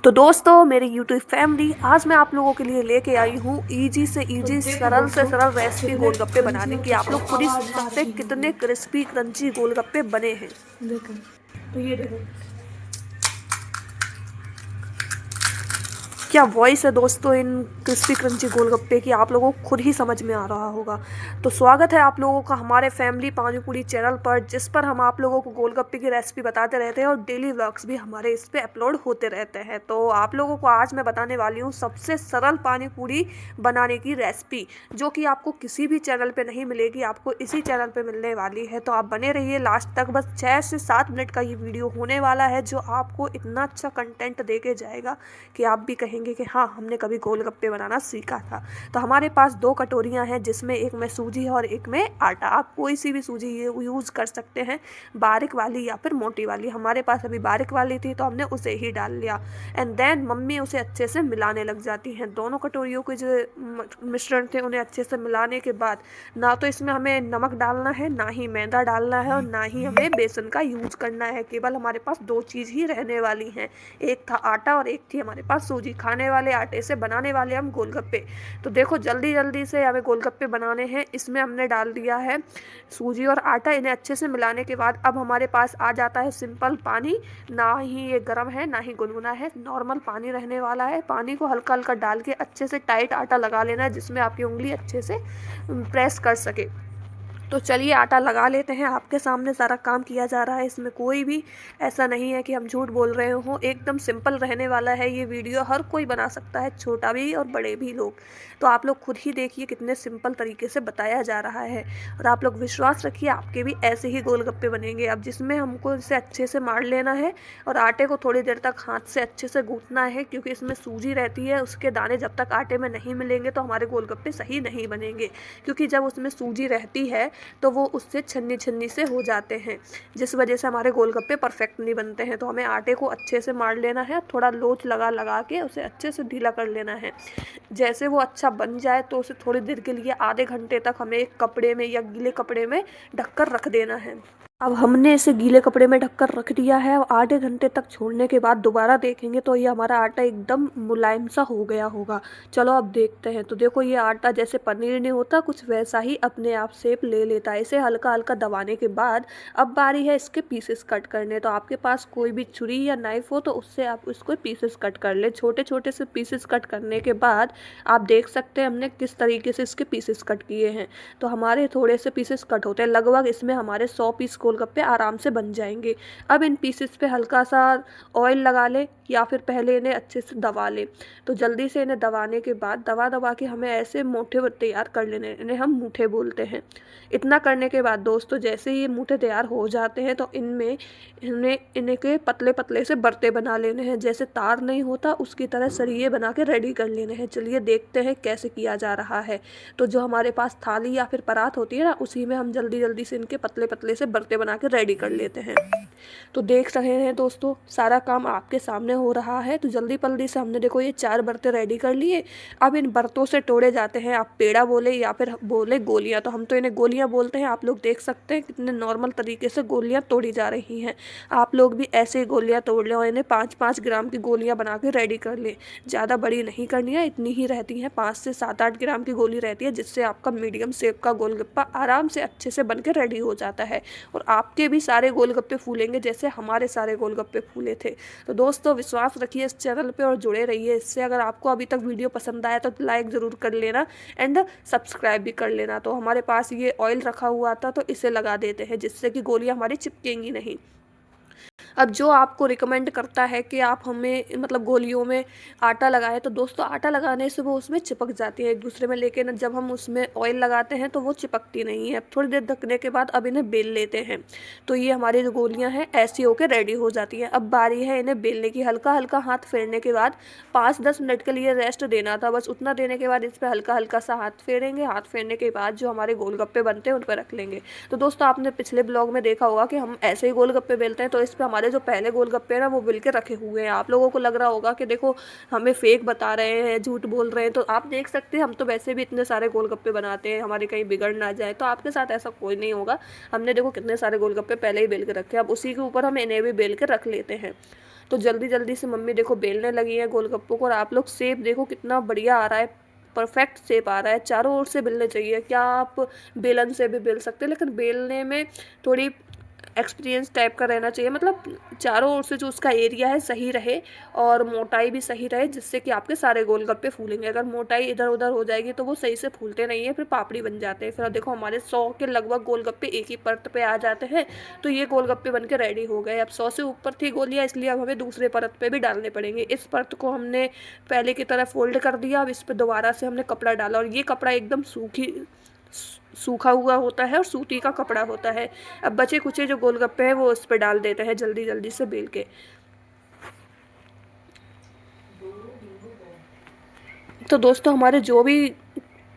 तो दोस्तों मेरी यूट्यूब फैमिली, आज मैं आप लोगों के लिए लेके आई हूँ ईजी से तो ईजी देखो सरल से दोस्तों, सरल रेसिपी कितने गोलगप्पे क्रंची बनाने और की। आप लोग खुद ही चटपटा सोच आज सकते हैं बनेंगे। कितने क्रिस्पी क्रंची गोलगप्पे बने हैं। देखो, तो ये देखो। क्या वॉइस है दोस्तों इन क्रिस्पी क्रंची गोलगप्पे की, आप लोगों को खुद ही समझ में आ रहा होगा। तो स्वागत है आप लोगों का हमारे फैमिली पानीपुरी चैनल पर, जिस पर हम आप लोगों को गोलगप्पे की रेसिपी बताते रहते हैं और डेली व्लॉग्स भी हमारे इस पे अपलोड होते रहते हैं। तो आप लोगों को आज मैं बताने वाली हूँ सबसे सरल पानीपुरी बनाने की रेसिपी, जो कि आपको किसी भी चैनल पे नहीं मिलेगी, आपको इसी चैनल पे मिलने वाली है। तो आप बने रहिए लास्ट तक। बस 6 से 7 मिनट का ये वीडियो होने वाला है, जो आपको इतना अच्छा कंटेंट दे के जाएगा कि आप भी कहेंगे कि हाँ, हमने कभी गोलगप्पे बनाना सीखा था। तो हमारे पास 2 कटोरियाँ हैं, जिसमें एक में सूजी और एक में आटा। आप कोई सी भी सूजी यूज़ कर सकते हैं, बारीक वाली या फिर मोटी वाली। हमारे पास अभी बारीक वाली थी तो हमने उसे ही डाल लिया। एंड देन मम्मी उसे अच्छे से मिलाने लग जाती हैं। दोनों कटोरियों के जो मिश्रण थे उन्हें अच्छे से मिलाने के बाद ना तो इसमें हमें नमक डालना है, ना ही मैदा डालना है और ना ही हमें बेसन का यूज करना है। केवल हमारे पास 2 चीज़ ही रहने वाली हैं, एक था आटा और एक थी हमारे पास सूजी। खाने वाले आटे से बनाने वाले हम गोलगप्पे। तो देखो जल्दी जल्दी से हमें गोलगप्पे बनाने हैं। इसमें हमने डाल दिया है सूजी और आटा। इन्हें अच्छे से मिलाने के बाद अब हमारे पास आ जाता है सिंपल पानी। ना ही ये गर्म है ना ही गुनगुना है, नॉर्मल पानी रहने वाला है। पानी को हल्का हल्का डाल के अच्छे से टाइट आटा लगा लेना है, जिसमें आपकी उंगली अच्छे से प्रेस कर सके। तो चलिए आटा लगा लेते हैं। आपके सामने सारा काम किया जा रहा है, इसमें कोई भी ऐसा नहीं है कि हम झूठ बोल रहे हों। एकदम सिंपल रहने वाला है ये वीडियो, हर कोई बना सकता है, छोटा भी और बड़े भी लोग। तो आप लोग खुद ही देखिए कितने सिंपल तरीके से बताया जा रहा है, और आप लोग विश्वास रखिए आपके भी ऐसे ही गोलगप्पे बनेंगे। अब जिसमें हमको इसे अच्छे से मार लेना है और आटे को थोड़ी देर तक हाथ से अच्छे से गूंथना है, क्योंकि इसमें सूजी रहती है। उसके दाने जब तक आटे में नहीं मिलेंगे तो हमारे गोलगप्पे सही नहीं बनेंगे, क्योंकि जब उसमें सूजी रहती है तो वो उससे छन्नी छन्नी से हो जाते हैं, जिस वजह से हमारे गोलगप्पे परफेक्ट नहीं बनते हैं। तो हमें आटे को अच्छे से मार लेना है, थोड़ा लोच लगा लगा के उसे अच्छे से ढीला कर लेना है। जैसे वो अच्छा बन जाए तो उसे थोड़ी देर के लिए, आधे घंटे तक हमें एक कपड़े में या गीले कपड़े में ढककर रख देना है। अब हमने इसे गीले कपड़े में ढककर रख दिया है और आधे घंटे तक छोड़ने के बाद दोबारा देखेंगे तो ये हमारा आटा एकदम मुलायम सा हो गया होगा। चलो अब देखते हैं। तो देखो ये आटा जैसे पनीर नहीं होता, कुछ वैसा ही अपने आप शेप ले लेता है। इसे हल्का हल्का दबाने के बाद अब बारी है इसके पीसेस कट करने। तो आपके पास कोई भी छुरी या नाइफ हो तो उससे आप इसको पीसेस कट कर ले। छोटे छोटे से पीसेस कट करने के बाद आप देख सकते हैं हमने किस तरीके से इसके पीसेस कट किए हैं। तो हमारे थोड़े से पीसेस कट होते हैं, लगभग इसमें हमारे 100 पीस गोलगप्पे आराम से बन जाएंगे। अब इन पीसेस पे हल्का सा ऑयल लगा ले या फिर पहले इन्हें अच्छे से दबा ले। तो जल्दी से इन्हें दबाने के बाद दबा दबा के हमें ऐसे मूठे तैयार कर लेने, इन्हें हम मूठे बोलते हैं। इतना करने के बाद दोस्तों जैसे ही ये मूठे तैयार हो जाते हैं तो इनमें इन्हें के पतले पतले से बर्ते बना लेने हैं, जैसे तार नहीं होता उसकी तरह सरिये बना के रेडी कर लेने हैं। चलिए देखते हैं कैसे किया जा रहा है। तो जो हमारे पास थाली या फिर परात होती है ना, उसी में हम जल्दी जल्दी से इनके पतले पतले से बर्ते बना के रेडी कर लेते हैं। तो देख रहे हैं दोस्तों सारा काम आपके सामने हो रहा है। तो जल्दी जल्दी से हमने देखो ये 4 बर्ते रेडी कर लिए। अब इन बर्तों से तोड़े जाते हैं, आप पेड़ा बोले या फिर बोले गोलियां, तो हम तो इन्हें गोलियां बोलते हैं। आप लोग देख सकते हैं कितने नॉर्मल तरीके से गोलियां तोड़ी जा रही हैं। आप लोग भी ऐसे ही गोलियां तोड़ लें और इन्हें 5-5 ग्राम की गोलियां बना के रेडी कर लें। ज़्यादा बड़ी नहीं करनी है, इतनी ही रहती हैं, 5 से 7-8 ग्राम की गोली रहती है, जिससे आपका मीडियम शेप का गोलगप्पा आराम से अच्छे से बन के रेडी हो जाता है। और आपके भी सारे गोलगप्पे फूलेंगे जैसे हमारे सारे गोलगप्पे फूले थे। तो दोस्तों विश्वास रखिए इस चैनल पे और जुड़े रहिए इससे। अगर आपको अभी तक वीडियो पसंद आया तो लाइक ज़रूर कर लेना एंड सब्सक्राइब भी कर लेना। तो हमारे पास ये ऑयल रखा हुआ था तो इसे लगा देते हैं, जिससे कि गोलियां हमारी चिपकेंगी नहीं। अब जो आपको रिकमेंड करता है कि आप हमें मतलब गोलियों में आटा लगाएं, तो दोस्तों आटा लगाने से वो उसमें चिपक जाती है एक दूसरे में, लेकिन जब हम उसमें ऑयल लगाते हैं तो वो चिपकती नहीं है। थोड़ी देर ढकने के बाद अब इन्हें बेल लेते हैं। तो ये हमारी जो गोलियां हैं ऐसी होकर रेडी हो जाती हैं। अब बारी है इन्हें बेलने की। हल्का हल्का हाथ फेरने के बाद 5-10 मिनट के लिए रेस्ट देना था, बस उतना देने के बाद इस पर हल्का हल्का सा हाथ फेरेंगे। हाथ फेरने के बाद जो हमारे गोलगप्पे बनते हैं उन पर रख लेंगे। तो दोस्तों आपने पिछले ब्लॉग में देखा होगा कि हम ऐसे ही गोलगप्पे बेलते हैं, तो इस पर हमारे जो पहले गोलगप्पे हैं ना वो बेल के रखे हुए हैं। आप लोगों को लग रहा होगा कि देखो हमें फेक बता रहे हैं, झूठ बोल रहे हैं, तो आप देख सकते हैं हम तो वैसे भी इतने सारे गोलगप्पे बनाते हैं, हमारे कहीं बिगड़ ना जाए। तो आपके साथ ऐसा कोई नहीं होगा। हमने देखो कितने सारे गोलगप्पे पहले ही बेल के रखे हैं, अब उसी के ऊपर हम इन्हें भी बेल के रख लेते हैं। तो जल्दी जल्दी से मम्मी देखो बेलने लगी है गोलगप्पों को, और आप लोग शेप देखो कितना बढ़िया आ रहा है, परफेक्ट शेप आ रहा है। चारों ओर से बेलने चाहिए, क्या आप बेलन से भी बेल सकते हैं, लेकिन बेलने में थोड़ी एक्सपीरियंस टाइप का रहना चाहिए, मतलब चारों ओर से जो उसका एरिया है सही रहे और मोटाई भी सही रहे, जिससे कि आपके सारे गोलगप्पे फूलेंगे। अगर मोटाई इधर उधर हो जाएगी तो वो सही से फूलते नहीं है, फिर पापड़ी बन जाते हैं। फिर देखो हमारे 100 के लगभग गोलगप्पे एक ही परत पे आ जाते हैं। तो ये गोलगप्पे बन के रेडी हो गए। अब 100 से ऊपर थी गोलियाँ, इसलिए अब हमें दूसरे परत पे भी डालने पड़ेंगे। इस परत को हमने पहले की तरह फोल्ड कर दिया, अब इस पर दोबारा से हमने कपड़ा डाला, और ये कपड़ा एकदम सूखा हुआ होता है और सूती का कपड़ा होता है। अब बचे कुचे जो गोलगप्पे हैं वो उस पर डाल देते हैं जल्दी जल्दी से बेल के। तो दोस्तों हमारे जो भी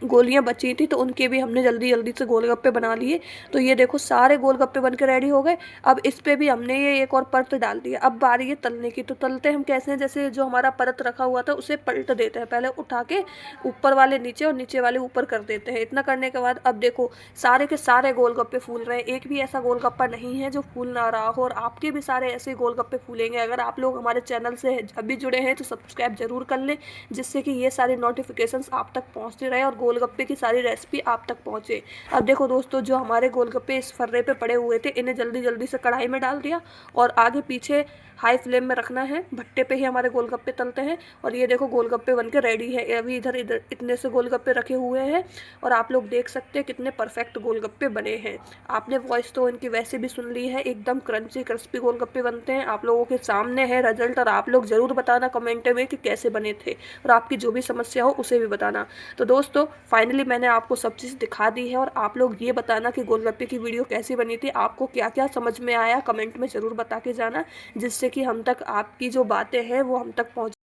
गोलियां बची थी तो उनके भी हमने जल्दी जल्दी से गोलगप्पे बना लिए। तो ये देखो सारे गोलगप्पे बन के रेडी हो गए। अब इस पे भी हमने ये एक और परत डाल दिया। अब बारी है तलने की। तो तलते हम कैसे हैं, जैसे जो हमारा परत रखा हुआ था उसे पलट देते हैं, पहले उठा के ऊपर वाले नीचे और नीचे वाले ऊपर कर देते हैं। इतना करने के बाद अब देखो सारे के सारे गोलगप्पे फूल रहे हैं, एक भी ऐसा गोलगप्पा नहीं है जो फूल ना रहा हो, और आपके भी सारे ऐसे गोलगप्पे फूलेंगे। अगर आप लोग हमारे चैनल से अभी जुड़े हैं तो सब्सक्राइब जरूर कर लें, जिससे कि ये सारी नोटिफिकेशंस आप तक पहुंचते रहे और गोलगप्पे की सारी रेसिपी आप तक पहुंचे। अब देखो दोस्तों जो हमारे गोलगप्पे इस फर्रे पे पड़े हुए थे, इन्हें जल्दी जल्दी से कढ़ाई में डाल दिया, और आगे पीछे हाई फ्लेम में रखना है, भट्टे पे ही हमारे गोलगप्पे तलते हैं। और ये देखो गोलगप्पे बनके रेडी है। अभी इधर इधर इतने से गोलगप्पे रखे हुए हैं, और आप लोग देख सकते हैं कितने परफेक्ट गोलगप्पे बने हैं। आपने वॉइस तो इनकी वैसे भी सुन ली है, एकदम क्रंची क्रिस्पी गोलगप्पे बनते हैं। आप लोगों के सामने है रिजल्ट, और आप लोग ज़रूर बताना कमेंट में कि कैसे बने थे, और आपकी जो भी समस्या हो उसे भी बताना। तो दोस्तों फाइनली मैंने आपको सब चीज़ दिखा दी है, और आप लोग ये बताना कि गोलगप्पे की वीडियो कैसी बनी थी, आपको क्या क्या समझ में आया, कमेंट में ज़रूर बता के जाना, जिससे कि हम तक आपकी जो बातें हैं वो हम तक पहुँच।